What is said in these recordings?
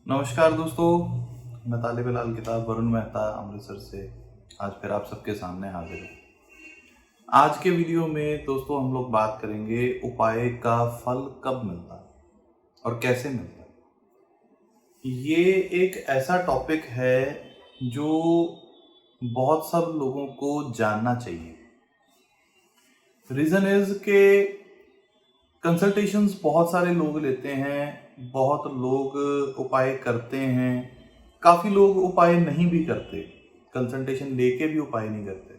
नमस्कार दोस्तों, मैं तालिब इलाल किताब वरुण मेहता अमृतसर से आज फिर आप सबके सामने हाजिर हूँ। आज के वीडियो में दोस्तों हम लोग बात करेंगे उपाय का फल कब मिलता है और कैसे मिलता है। ये एक ऐसा टॉपिक है जो बहुत सब लोगों को जानना चाहिए। रीज़न इज़ के कंसल्टेशंस बहुत सारे लोग लेते हैं, बहुत लोग उपाय करते हैं, काफ़ी लोग उपाय नहीं भी करते, कंसल्टेशन लेके भी उपाय नहीं करते।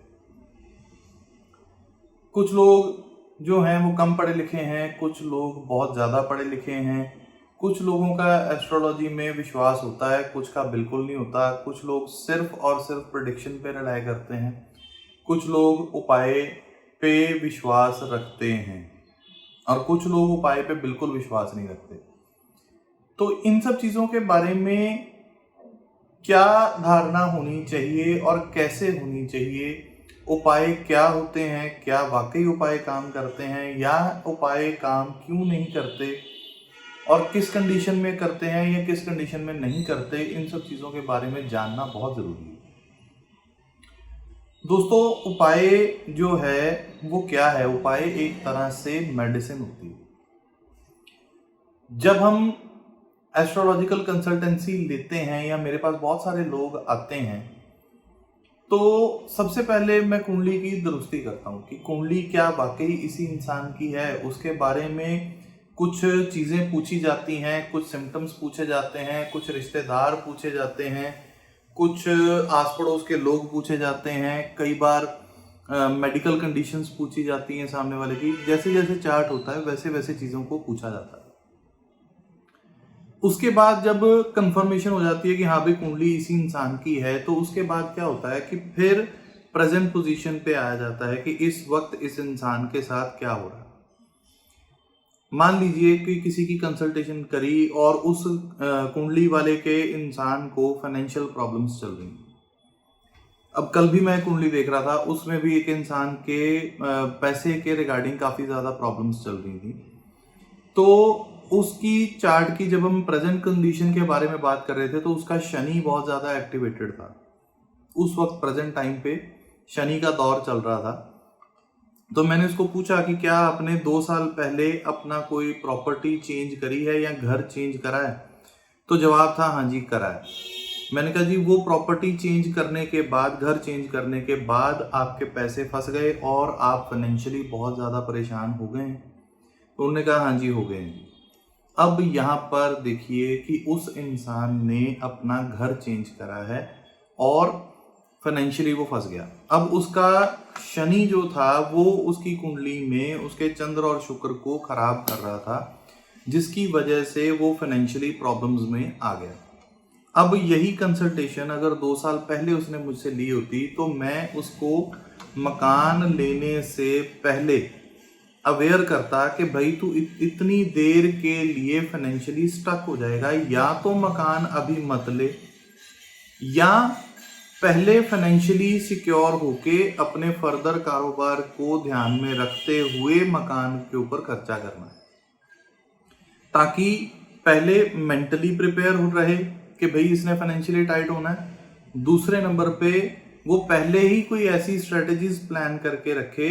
कुछ लोग जो हैं वो कम पढ़े लिखे हैं, कुछ लोग बहुत ज़्यादा पढ़े लिखे हैं, कुछ लोगों का एस्ट्रोलॉजी में विश्वास होता है, कुछ का बिल्कुल नहीं होता, कुछ लोग सिर्फ और सिर्फ प्रेडिक्शन पे रिलाय करते हैं, कुछ लोग उपाय पे विश्वास रखते हैं और कुछ लोग उपाय पे बिल्कुल विश्वास नहीं रखते। तो इन सब चीज़ों के बारे में क्या धारणा होनी चाहिए और कैसे होनी चाहिए, उपाय क्या होते हैं, क्या वाकई उपाय काम करते हैं या उपाय काम क्यों नहीं करते और किस कंडीशन में करते हैं या किस कंडीशन में नहीं करते, इन सब चीज़ों के बारे में जानना बहुत ज़रूरी है। दोस्तों, उपाय जो है वो क्या है? उपाय एक तरह से मेडिसिन होती है। जब हम एस्ट्रोलॉजिकल कंसल्टेंसी लेते हैं या मेरे पास बहुत सारे लोग आते हैं तो सबसे पहले मैं कुंडली की दुरुस्ती करता हूँ कि कुंडली क्या वाकई इसी इंसान की है। उसके बारे में कुछ चीज़ें पूछी जाती हैं, कुछ सिम्टम्स पूछे जाते हैं, कुछ रिश्तेदार पूछे जाते हैं, कुछ आस पड़ोस के लोग पूछे जाते हैं, कई बार मेडिकल कंडीशंस पूछी जाती हैं सामने वाले की। जैसे जैसे चार्ट होता है वैसे वैसे चीज़ों को पूछा जाता है। उसके बाद जब कंफर्मेशन हो जाती है कि हाँ भाई कुंडली इसी इंसान की है, तो उसके बाद क्या होता है कि फिर प्रेजेंट पोजीशन पे आया जाता है कि इस वक्त इस इंसान के साथ क्या हो रहा है। मान लीजिए कि किसी की कंसल्टेशन करी और उस कुंडली वाले के इंसान को फाइनेंशियल प्रॉब्लम्स चल रही हैं। अब कल भी मैं कुंडली देख रहा था, उसमें भी एक इंसान के पैसे के रिगार्डिंग काफ़ी ज़्यादा प्रॉब्लम्स चल रही थी। तो उसकी चार्ट की जब हम प्रेजेंट कंडीशन के बारे में बात कर रहे थे तो उसका शनि बहुत ज़्यादा एक्टिवेटेड था। उस वक्त प्रेजेंट टाइम पे शनि का दौर चल रहा था। तो मैंने उसको पूछा कि क्या आपने 2 साल पहले अपना कोई प्रॉपर्टी चेंज करी है या घर चेंज करा है? तो जवाब था हाँ जी करा है। मैंने कहा जी वो प्रॉपर्टी चेंज करने के बाद, घर चेंज करने के बाद आपके पैसे फंस गए और आप फाइनेंशियली बहुत ज़्यादा परेशान हो गए हैं? तो उन्होंने कहा हाँ जी हो गए हैं। अब यहाँ पर देखिए कि उस इंसान ने अपना घर चेंज करा है और फाइनेंशियली वो फंस गया। अब उसका शनि जो था वो उसकी कुंडली में उसके चंद्र और शुक्र को खराब कर रहा था, जिसकी वजह से वो फाइनेंशियली प्रॉब्लम्स में आ गया। अब यही कंसल्टेशन अगर 2 साल पहले उसने मुझसे ली होती तो मैं उसको मकान लेने से पहले अवेयर करता कि भाई तू इतनी देर के लिए फाइनेंशियली स्टक हो जाएगा, या तो मकान अभी मत ले या पहले फाइनेंशियली सिक्योर होके अपने फर्दर कारोबार को ध्यान में रखते हुए मकान के ऊपर खर्चा करना है, ताकि पहले मेंटली प्रिपेयर हो रहे कि भाई इसने फाइनेंशियली टाइट होना है। दूसरे नंबर पे वो पहले ही कोई ऐसी स्ट्रेटजीज प्लान करके रखे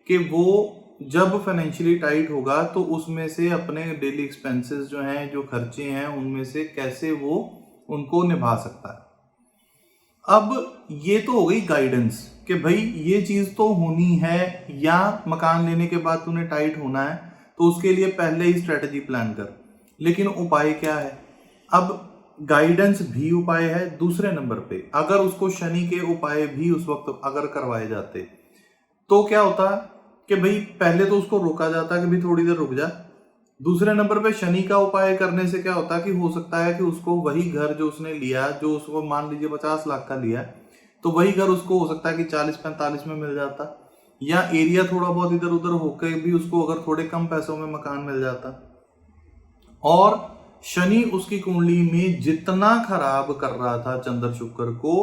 कि वो जब फाइनेंशियली टाइट होगा तो उसमें से अपने डेली एक्सपेंसेस जो हैं, जो खर्चे हैं, उनमें से कैसे वो उनको निभा सकता है। अब ये तो हो गई गाइडेंस कि भाई ये चीज तो होनी है, या मकान लेने के बाद तूने टाइट होना है तो उसके लिए पहले ही स्ट्रेटजी प्लान कर। लेकिन उपाय क्या है? अब गाइडेंस भी उपाय है। दूसरे नंबर पे अगर उसको शनि के उपाय भी उस वक्त अगर करवाए जाते तो क्या होता कि भाई पहले तो उसको रोका जाता कि भाई थोड़ी देर रुक जा। दूसरे नंबर पे शनि का उपाय करने से क्या होता कि हो सकता है कि उसको वही घर जो उसने लिया, जो उसको मान लीजिए 50 लाख का लिया, तो वही घर उसको हो सकता है कि 40-45 में मिल जाता, या एरिया थोड़ा बहुत इधर उधर होकर भी उसको अगर थोड़े कम पैसों में मकान मिल जाता। और शनि उसकी कुंडली में जितना खराब कर रहा था चंद्र शुक्र को,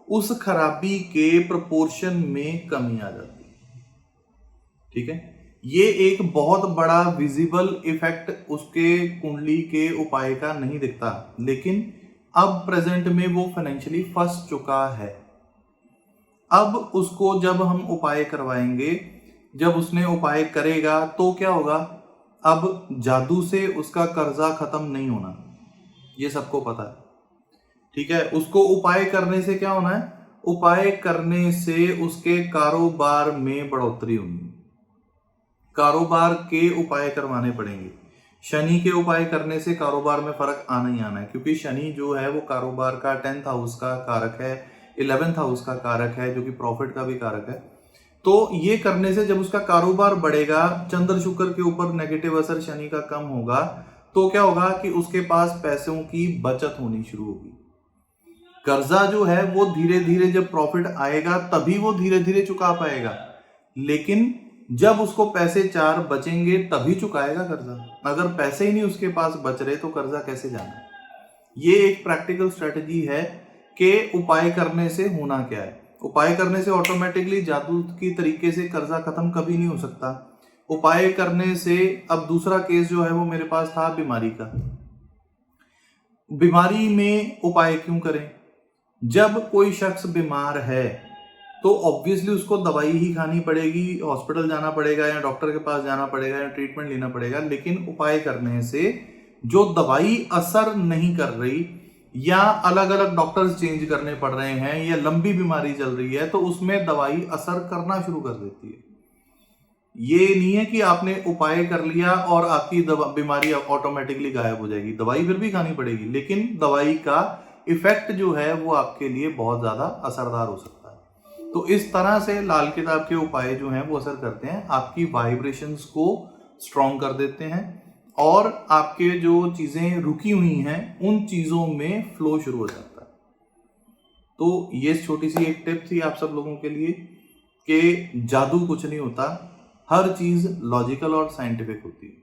उस खराबी के प्रोपोर्शन में कमी आ जाती। ठीक है, ये एक बहुत बड़ा विजिबल इफेक्ट उसके कुंडली के उपाय का नहीं दिखता, लेकिन अब प्रेजेंट में वो फाइनेंशियली फंस चुका है। अब उसको जब हम उपाय करवाएंगे, जब उसने उपाय करेगा तो क्या होगा, अब जादू से उसका कर्जा खत्म नहीं होना, ये सबको पता है, ठीक है। उसको उपाय करने से क्या होना है, उपाय करने से उसके कारोबार में बढ़ोतरी होगी। कारोबार के उपाय करवाने पड़ेंगे। शनि के उपाय करने से कारोबार में फर्क आना ही आना है, क्योंकि शनि जो है वो कारोबार का 10th हाउस का कारक है, 11th हाउस का कारक है, जो कि प्रॉफिट का भी कारक है। तो ये करने से जब उसका कारोबार बढ़ेगा, चंद्र शुक्र के ऊपर नेगेटिव असर शनि का कम होगा, तो क्या होगा कि उसके पास पैसों की बचत होनी शुरू होगी। कर्जा जो है वो धीरे धीरे जब प्रॉफिट आएगा तभी वो धीरे धीरे चुका पाएगा, लेकिन जब उसको पैसे 4 बचेंगे तभी चुकाएगा कर्जा। अगर पैसे ही नहीं उसके पास बच रहे तो कर्जा कैसे जाना। ये एक प्रैक्टिकल स्ट्रेटजी है कि उपाय करने से होना क्या है। उपाय करने से ऑटोमेटिकली जादू की तरीके से कर्जा खत्म कभी नहीं हो सकता। उपाय करने से, अब दूसरा केस जो है वो मेरे पास था बीमारी का। बीमारी में उपाय क्यों करें? जब कोई शख्स बीमार है तो ऑब्वियसली उसको दवाई ही खानी पड़ेगी, हॉस्पिटल जाना पड़ेगा या डॉक्टर के पास जाना पड़ेगा या ट्रीटमेंट लेना पड़ेगा। लेकिन उपाय करने से जो दवाई असर नहीं कर रही, या अलग अलग डॉक्टर्स चेंज करने पड़ रहे हैं, या लंबी बीमारी चल रही है, तो उसमें दवाई असर करना शुरू कर देती है। ये नहीं है कि आपने उपाय कर लिया और आपकी बीमारी ऑटोमेटिकली गायब हो जाएगी। दवाई फिर भी खानी पड़ेगी, लेकिन दवाई का इफेक्ट जो है वो आपके लिए बहुत ज्यादा असरदार हो सकता है। तो इस तरह से लाल किताब के उपाय जो हैं वो असर करते हैं, आपकी वाइब्रेशंस को स्ट्रॉन्ग कर देते हैं और आपके जो चीजें रुकी हुई हैं उन चीजों में फ्लो शुरू हो जाता है। तो ये छोटी सी एक टिप थी आप सब लोगों के लिए कि जादू कुछ नहीं होता, हर चीज लॉजिकल और साइंटिफिक होती है।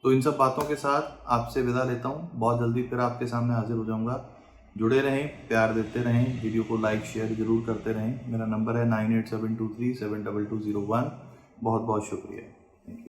तो इन सब बातों के साथ आपसे विदा लेता हूँ। बहुत जल्दी फिर आपके सामने हाजिर हो जाऊंगा। जुड़े रहें, प्यार देते रहें, वीडियो को लाइक शेयर जरूर करते रहें। मेरा नंबर है 9872372201। बहुत बहुत शुक्रिया।